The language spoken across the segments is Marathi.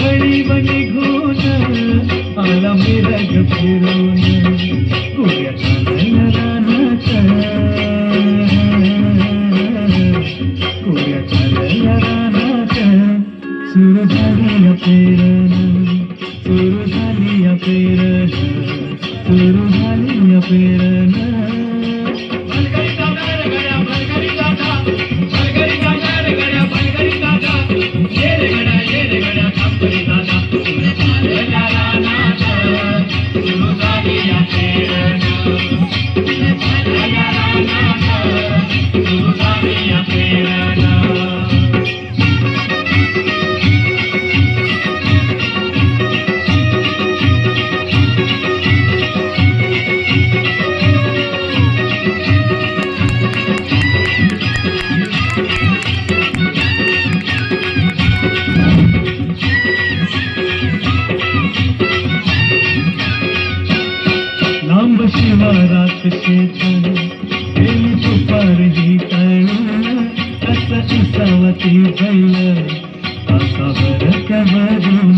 बनी निघून आला मिरग फिरून गोव्याच्या लयरानात गोव्याच्या लयरानात सुरू झाली पेरण सुरू झाली पेरण सुरू झाली पेरण लांब शिवारात शेतन गेली तुपारही तळून कसा इसावती बैल कासावर कवरून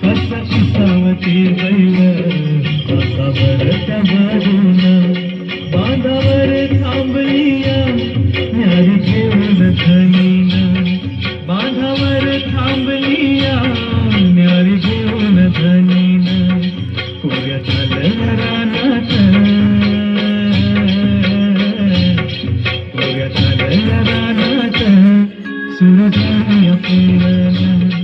कसा इसावती बैल कासावर कवरून बांधावर थांबलिया न्यारी घेऊन धनीन बांधावर थांबलिया न्यारी घेऊन धनीन गोव्याच्या लयरानात गोव्याच्या लयरानात सुरू झाली पेरण